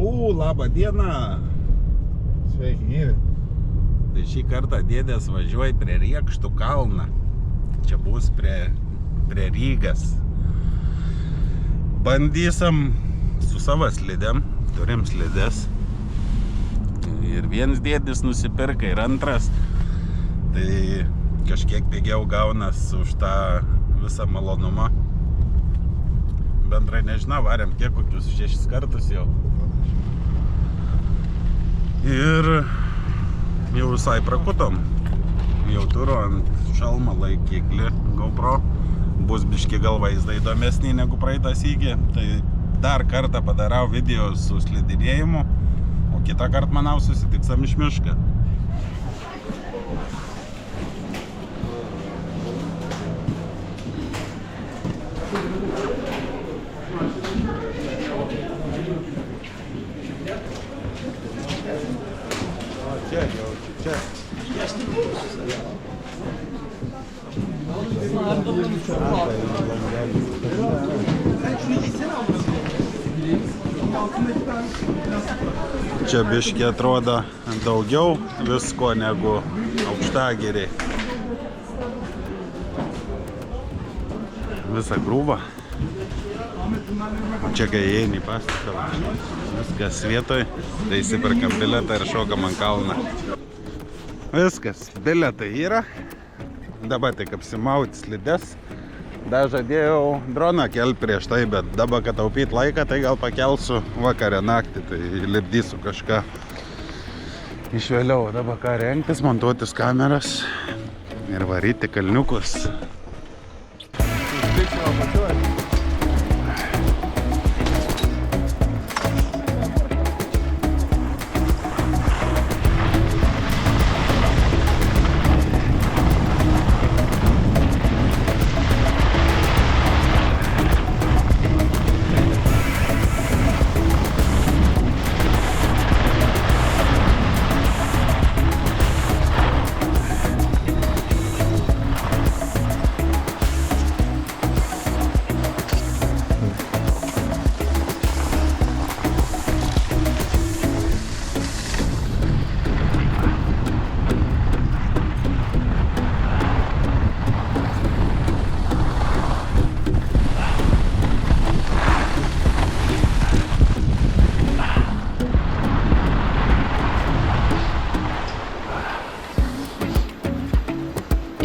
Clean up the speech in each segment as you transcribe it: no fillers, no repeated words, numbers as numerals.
Labą dieną. Sveiki, gyvi. Tai šį kartą dėdės važiuoja prie Riekštų kalną. Čia bus prie Rygas. Bandysim su savo slidėm. Turim slidės. Ir vienas dėdis nusipirka ir antras. Tai kažkiek pigiau gaunas už tą visą malonumą. Bendrai nežinau, varėm kiek kokius 6 kartus jau. Ir jau visai prakutom. Jau turiu ant šalmą laikiklį GoPro. Bus biški gal vaizdai įdomesnį negu praeitą sykį. Tai dar kartą padarau video su slidinėjimu. O kitą kartą, manau, susitiksim iš mišką. Čia jau, čia. Čia biškį atrodo daugiau visko negu Aukštagiriai. Visa krūva. Čia kai įeini į pastatą, viskas vietoj, tai įsiperkam bilietą ir šokam ant kalną. Viskas, bilietai yra. Dabar tik apsimauti slides. Dar žadėjau droną kelt prieš tai, bet dabar, kad taupyt laiką, tai gal pakelsiu vakarę naktį, tai lipdysiu kažką iš vėliau. Dabar ką rengtis, montuotis kameras ir varyti kalniukus.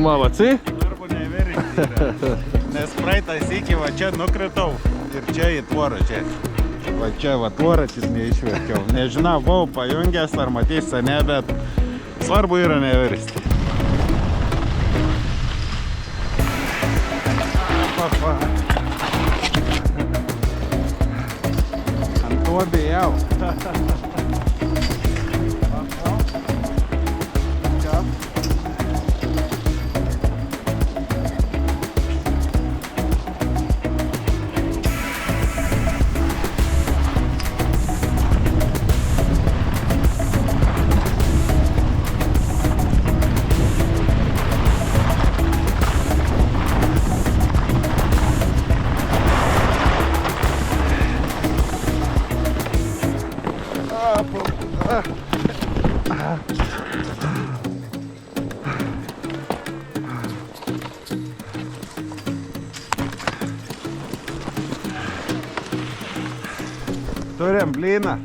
Молодцы. Darbo neverti yra, nes praeitą sykį va čia nukritau ir čia į tvorą čia. Va čia va tvorą čia neišverkiau. Nežinau, buvau pajungęs ar matys sene, bet svarbu yra neversti. Ant to bijau. Turim blyną.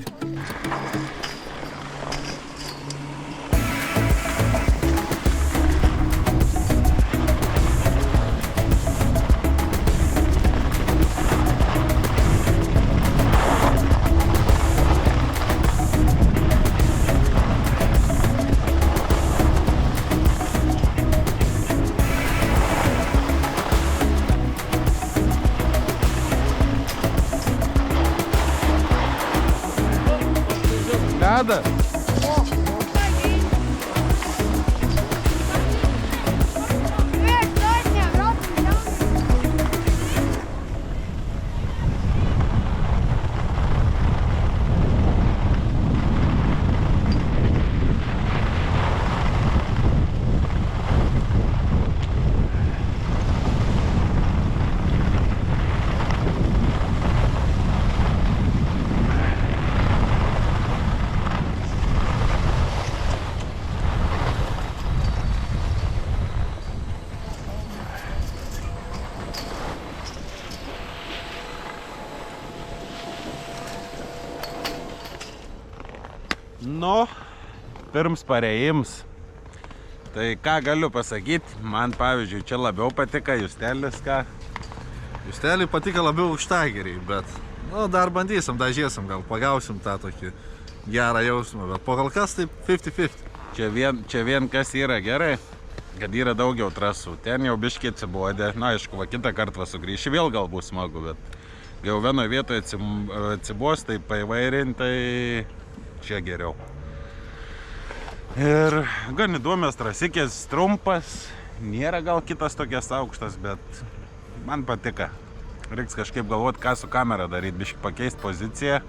Nada. Nu, pirms pareims. Tai ką galiu pasakyti, man pavyzdžiui čia labiau patika, Justelis ką. Justelį patika labiau užtageriai, bet dar bandysim, dažėsim, gal pagausim tą tokį gerą jausmą, bet po kol kas taip 50-50. Čia vien kas yra gerai, kad yra daugiau trasų. Ten jau biškiai atsibodė. Na, aišku, kitą kartą sugrįši, vėl gal bus smagu, bet jau vienoje vietoje atsibos, tai paivairinti, tai čia geriau. Ir gan įdomios trasikės, trumpas, nėra gal kitas tokias aukštas, bet man patika. Reiks kažkaip galvoti, ką su kamera daryti, biškai pakeisti poziciją,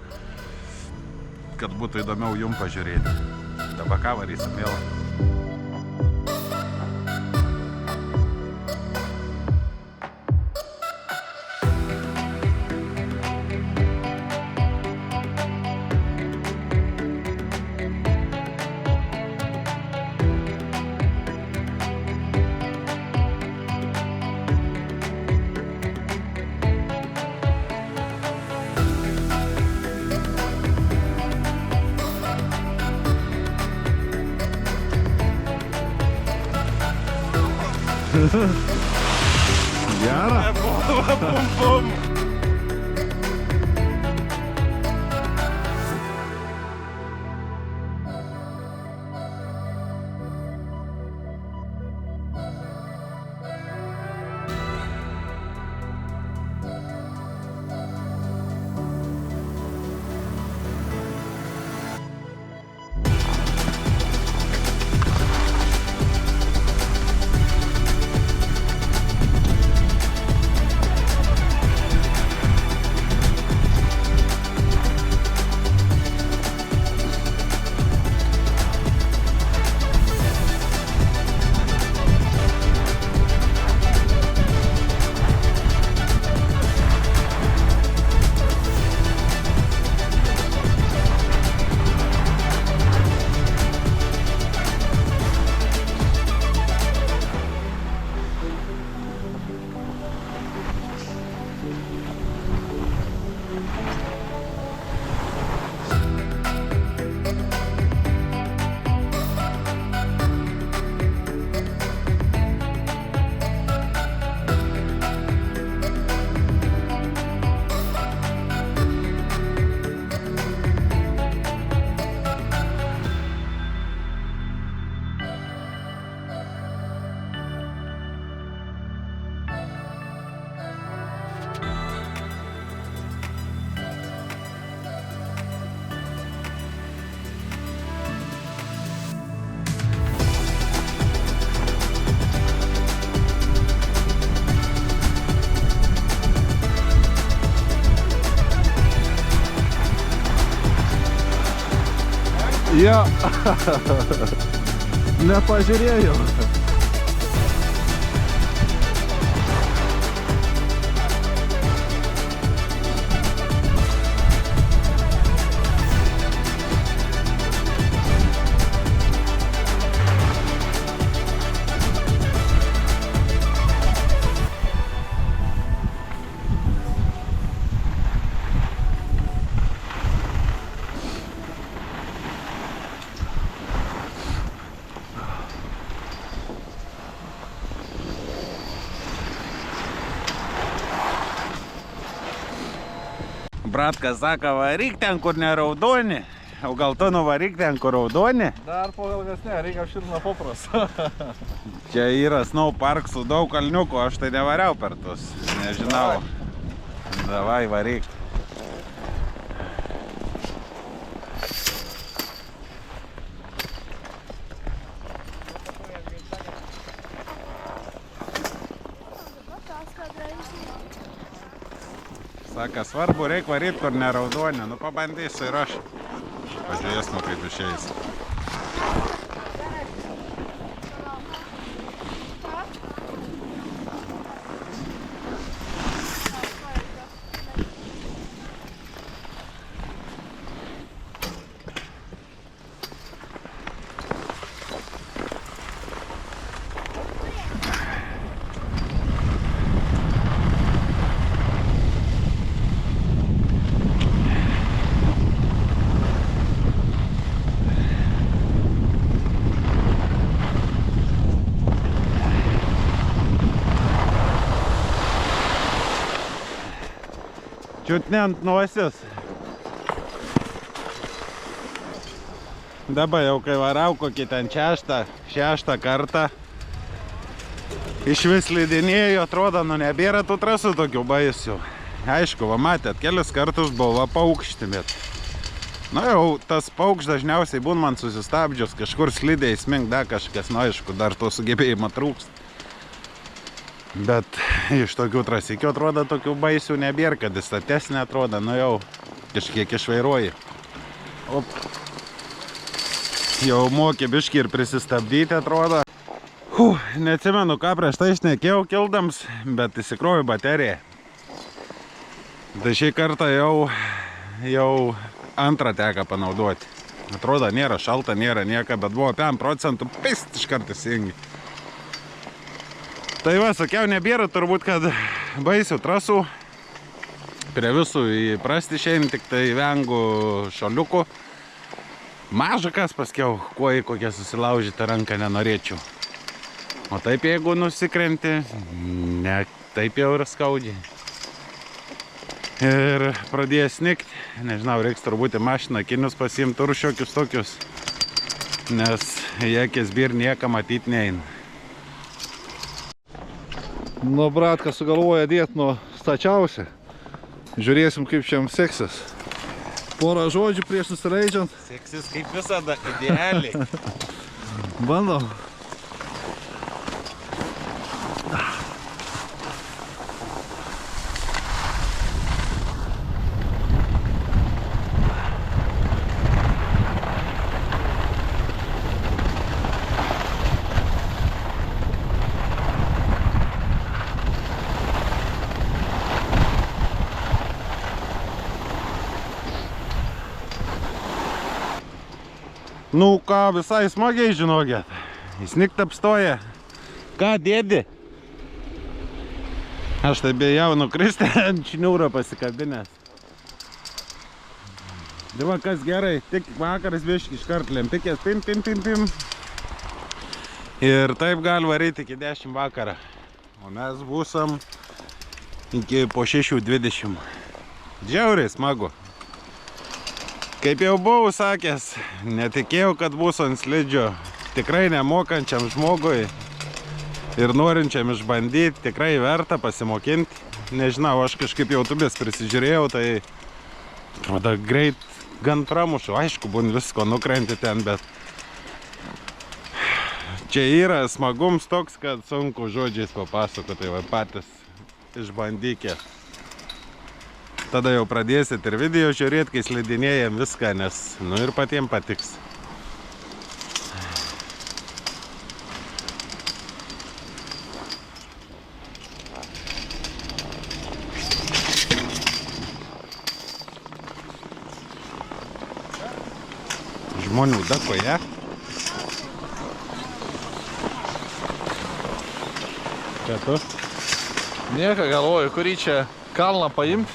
kad būtų įdomiau jum pažiūrėti. Dabar ką varysim vėl. Gerą. Bum, bum. Jo. Nepažiūrėjau. Bratkas sako, varyk ten, kur neraudoni. O gal tu nuvaryk ten, kur raudoni? Dar po ilgas ne, reikia apširti nuo paprasto. Čia yra snow park su daug kalniukų, aš tai nevariau per tus. Nežinau. Davai, varyk. Saka, svarbu, reik varyt, kur neraudoni. Nu, pabandysiu ir aš. Pažiūrėsim, kaip išeis. čiutnent nosis. Dabar jau kai varau kokį ten šeštą kartą, iš vis slidinėjau, atrodo, nebėra tų trasų tokių baisių. Aišku, va matėt, kelis kartus buvo paukšti, bet jau tas paukšt dažniausiai būn man susistabdžius, kažkur slidė įsmink, kažkas, aišku, dar to sugebėjimo trūkst. Bet iš tokių trasikių atrodo, tokių baisių nebėra, kad jis statesnė atrodo, jau kažkiek išvairuoji. Jau mokė biškį ir prisistabdyti atrodo. Neatsimenu, ką prieš tai šnekėjau kildams, bet įsikroju bateriją. Tai šį kartą jau antrą teką panaudoti. Atrodo, nėra šalta, nėra nieka, bet buvo 5%, pist iš karto įsijungi. Tai va, sakiau, nebėra turbūt, kad baisių trasų. Prie visų įprasti šiandien, tik tai vengu šaliukų. Maža kas paskiau, kuo į kokią susilaužytą ranką nenorėčiau. O taip jeigu nusikrenti, ne taip jau ir skaudžiai. Ir pradėjo snigti, nežinau, reiks turbūt į mašiną akinius pasiimti turšiokius tokius, nes į akis bir nieko matyti neina. Nu, bratka sugalvoja dėti nuo stačiausia. Žiūrėsim, kaip šiam seksis. Porą žodžių prieš nusileidžiant. Seksis kaip visada, idealiai. Bandom. Nu ką, visai smagiai žinokit. Įsnigt apstoja. Ką dėdi? Aš tai bijau nukristi ant šniūro pasikabinęs. Diva, kas gerai, tik vakaras biškį iškart lempikės, pim. Ir taip gali varyti iki 10 vakarą. O mes būsam iki po 6:20. Džiauriai smagu. Kaip jau buvau sakęs, netikėjau, kad bus ant slidžio. Tikrai nemokančiam žmogui ir norinčiam išbandyti, tikrai verta pasimokinti. Nežinau, aš kažkaip YouTube'ės prisižiūrėjau, tai atrodo greit gan pramušu. Aišku, būn visko nukrenti ten, bet čia yra smagums toks, kad sunku žodžiais papasakoti, va patys išbandykė. Tada jau pradėsit ir video žiūrėti, kai slidinėjam viską, nes ir patiems patiks. Žmonių dakoje. Ką tu? Nieko, galvoju, kurį čia kalną paimti.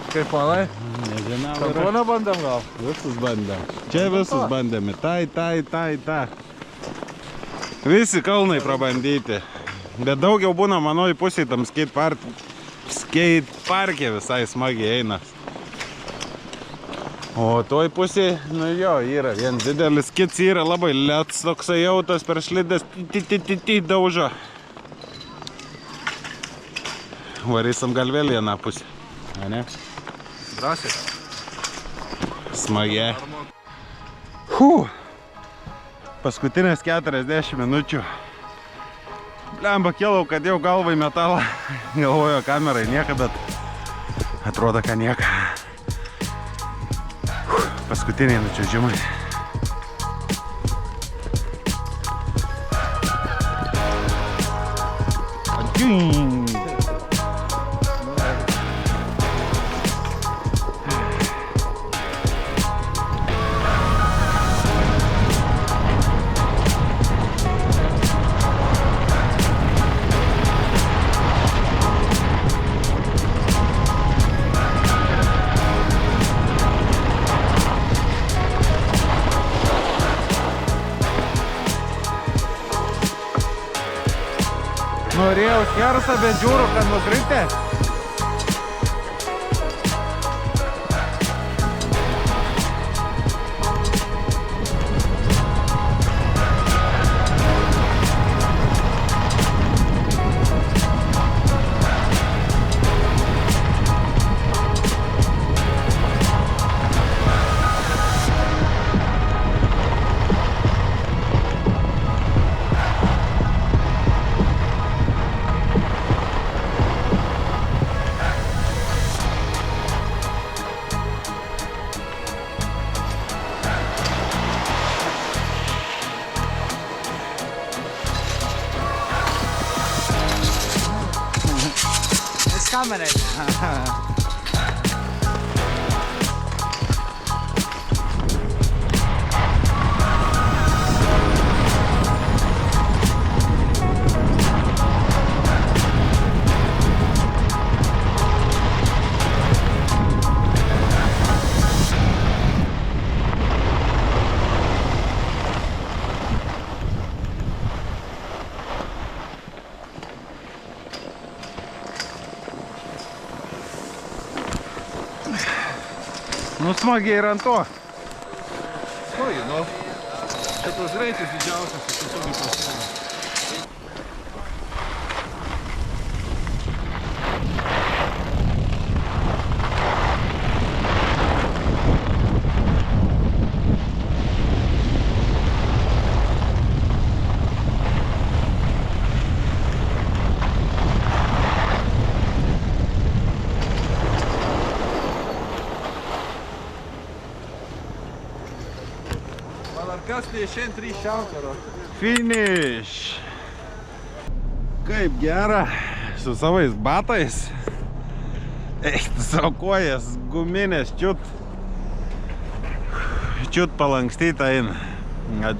Kaip manai? Nežinau. Kontrolę bandėm gal? Visus bandėm. Čia visus bandėme. Tai. Visi kalnai prabandyti. Bet daugiau būna manoj pusėj tam skate parke visai smagiai eina. O toj pusėj, jo, yra vien didelis kits, yra labai lėts toksai autos per slidės daužo. Varysim gal vėl vieną pusę. A ne? Drąsiai. Smagiai. Paskutinės 40 minučių. Blemba, kėlau, kad jau galvai metalą. Galvojo kamerai nieka, bet atrodo, kad nieka. Paskutiniai nučiuožimai. Norėjau skersą, bet žiūriu, kad nukritė. kamerą. Nu smagiai ir ant to. Oi, nu. Čia tas greitis didžiausias, aš tiesiog įprasmenu. Kas tai šiandien 3 šiaukero? Finish! Kaip gera, su savais batais. Echt, savo kojas guminės čiut palankstyta eina.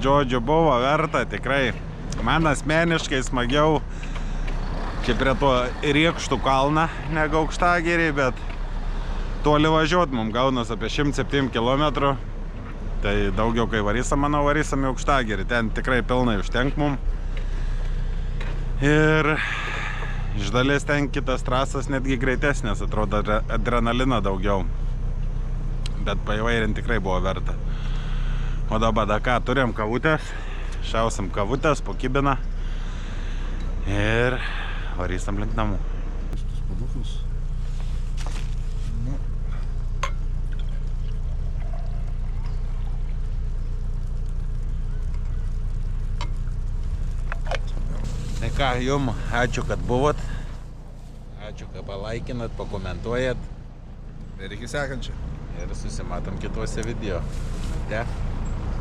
Žodžiu, buvo verta tikrai. Man asmeniškai smagiau čia prie to Riekštų kalną negu Aukštagirį, bet toli važiuot mums gaunas apie 107 km. Tai daugiau kai varysim, manau, varysim į Aukštagirį. Ten tikrai pilnai užtenk mum. Ir iš dalies ten kitas trasas netgi greitesnės, atrodo adrenalino daugiau. Bet paįvairint tikrai buvo verta. O dabar ką, turėjom kavutės. Šausim kavutės po kibiną. Ir varysim link namų. Tai ką, jum ačiū, kad buvot. Ačiū, kad palaikinat, pakomentuojat. Ir iki sekančio. Ir susimatom kituose video. Ate.